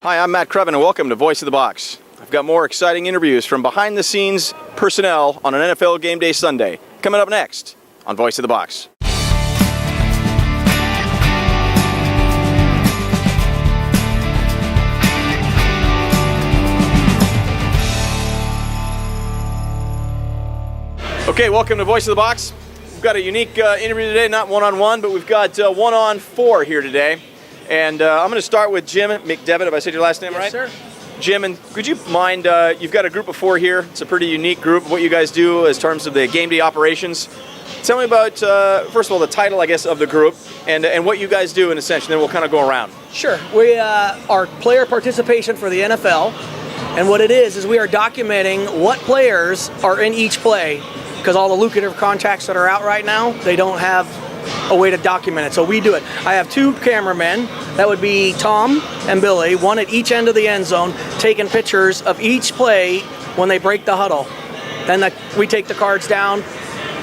Hi, I'm Matt Crevin, and welcome to Voice of the Box. I've got more exciting interviews from behind-the-scenes personnel on an NFL Game Day Sunday. Coming up next on Voice of the Box. Okay, welcome to Voice of the Box. We've got a unique interview today, not one-on-one, but we've got one-on-four here today. And I'm going to start with Jim McDevitt, if I said your last name right? Yes, sir. Jim, and could you mind, you've got a group of four here. It's a pretty unique group, what you guys do as terms of the game day operations. Tell me about, first of all, the title, I guess, of the group and what you guys do in a sense, and then we'll kind of go around. Sure. We are player participation for the NFL, and what it is we are documenting what players are in each play, because all the lucrative contracts that are out right now, they don't have a way to document it, so we do it. I have two cameramen, that would be Tom and Billy, one at each end of the end zone, taking pictures of each play when they break the huddle. Then we take the cards down,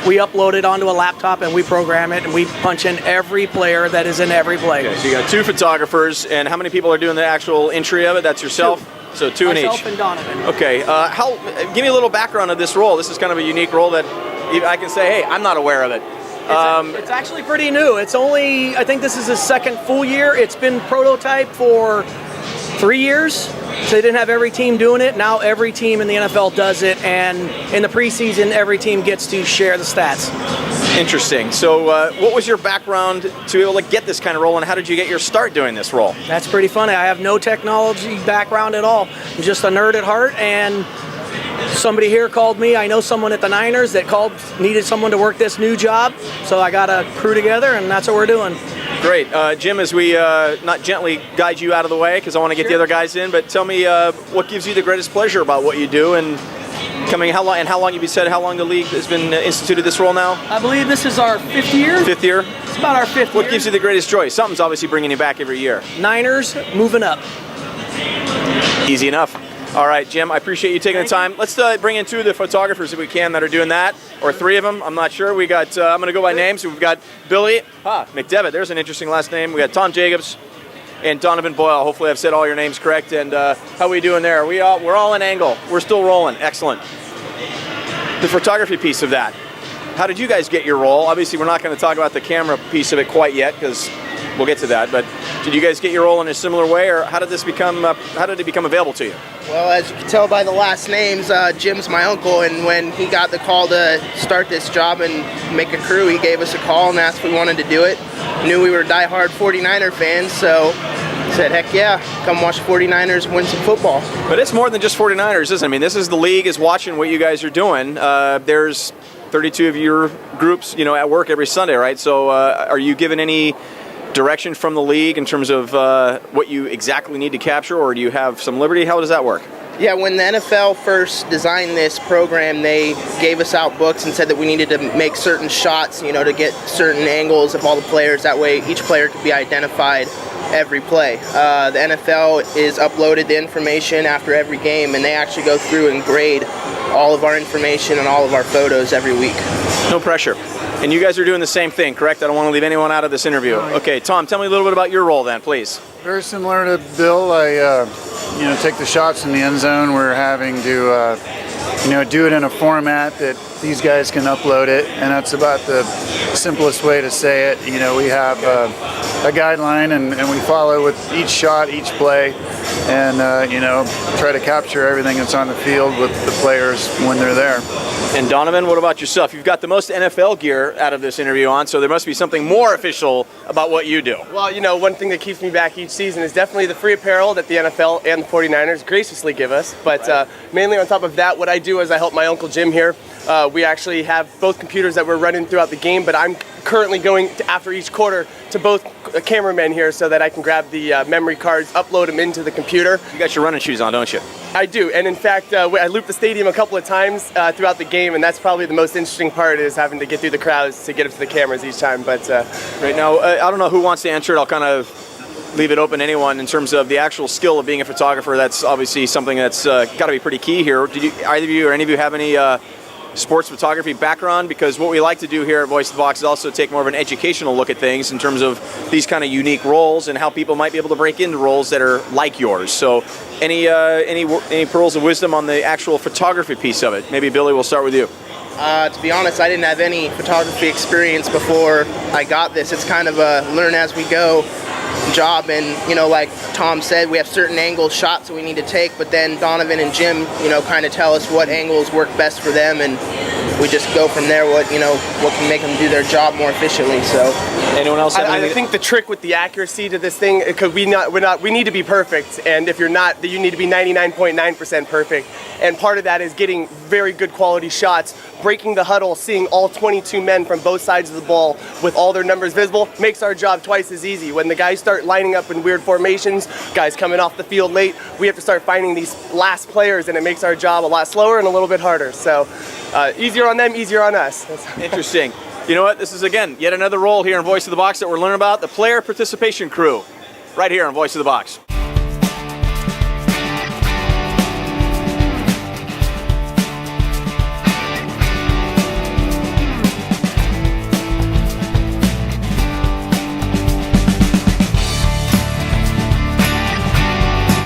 we upload it onto a laptop, and we program it, and we punch in every player that is in every play. Okay, so you got two photographers, and how many people are doing the actual entry of it? That's yourself? Two. So two in each. Myself and Donovan. Okay, give me a little background of this role. This is kind of a unique role that I can say, hey, I'm not aware of it. It's actually pretty new. It's only, I think this is the second full year. It's been prototyped for 3 years. So they didn't have every team doing it. Now every team in the NFL does it, and in the preseason, every team gets to share the stats. Interesting. So what was your background to be able to get this kind of role, and how did you get your start doing this role? That's pretty funny. I have no technology background at all. I'm just a nerd at heart, and somebody here called me. I know someone at the Niners that needed someone to work this new job, so I got a crew together, and that's what we're doing. Great. Jim, as we not gently guide you out of the way, because I want to get the other guys in, but tell me what gives you the greatest pleasure about what you do, and how long have you said how long the league has been instituted this role now? I believe this is our 5th year. 5th year? It's about our 5th year. What gives you the greatest joy? Something's obviously bringing you back every year. Niners moving up. Easy enough. All right, Jim, I appreciate you taking the time. Let's bring in two of the photographers if we can that are doing that, or three of them. I'm not sure. We got, I'm going to go by names. So we've got Billy McDevitt. There's an interesting last name. We got Tom Jacobs and Donovan Boyle. Hopefully I've said all your names correct. And how are we doing there? We're all in angle. We're still rolling. Excellent. The photography piece of that. How did you guys get your role? Obviously, we're not going to talk about the camera piece of it quite yet because we'll get to that. But did you guys get your role in a similar way, or how did it become available to you? Well, as you can tell by the last names, Jim's my uncle, and when he got the call to start this job and make a crew, he gave us a call and asked if we wanted to do it. Knew we were diehard 49er fans, so said, heck yeah, come watch 49ers win some football. But it's more than just 49ers, isn't it? I mean, this is the league is watching what you guys are doing. There's 32 of your groups, at work every Sunday, right? So are you given any direction from the league in terms of what you exactly need to capture, or do you have some liberty? How does that work? Yeah, when the NFL first designed this program, they gave us out books and said that we needed to make certain shots, to get certain angles of all the players. That way each player could be identified every play. The NFL is uploaded the information after every game, and they actually go through and grade all of our information and all of our photos every week. No pressure. And you guys are doing the same thing, correct? I don't want to leave anyone out of this interview. Okay, Tom, tell me a little bit about your role then, please. Very similar to Bill. I take the shots in the end zone. We're having to do it in a format that these guys can upload it, and that's about the simplest way to say it. We have a guideline, and we follow with each shot, each play, and try to capture everything that's on the field with the players when they're there. And Donovan, what about yourself? You've got the most NFL gear out of this interview on, so there must be something more official about what you do. Well, one thing that keeps me back each season is definitely the free apparel that the NFL and the 49ers graciously give us. But mainly on top of that, what I do is I help my Uncle Jim here. We actually have both computers that we're running throughout the game, but I'm currently going after each quarter to both cameramen here so that I can grab the memory cards, upload them into the computer. You got your running shoes on, don't you? I do, and in fact, I looped the stadium a couple of times throughout the game, and that's probably the most interesting part, is having to get through the crowds to get up to the cameras each time. But right now, I don't know who wants to answer it. I'll kind of leave it open to anyone in terms of the actual skill of being a photographer. That's obviously something that's got to be pretty key here. Did either of you or any of you have any sports photography background, because what we like to do here at Voice of the Box is also take more of an educational look at things in terms of these kind of unique roles and how people might be able to break into roles that are like yours. So any pearls of wisdom on the actual photography piece of it? Maybe Billy, we'll start with you. To be honest, I didn't have any photography experience before I got this. It's kind of a learn as we go job, and like Tom said, we have certain angles, shots that we need to take, but then Donovan and Jim kind of tell us what angles work best for them, and we just go from there. What can make them do their job more efficiently. So anyone else have I anything? think the trick with the accuracy to this thing, because we need to be perfect, and if you're not, you need to be 99.9% perfect. And part of that is getting very good quality shots, breaking the huddle, seeing all 22 men from both sides of the ball with all their numbers visible makes our job twice as easy. When the guys start lining up in weird formations, guys coming off the field late, we have to start finding these last players, and it makes our job a lot slower and a little bit harder. So easier on them, easier on us. Interesting. You know what? This is, again, yet another role here in Voice of the Box that we're learning about, the player participation crew, right here on Voice of the Box.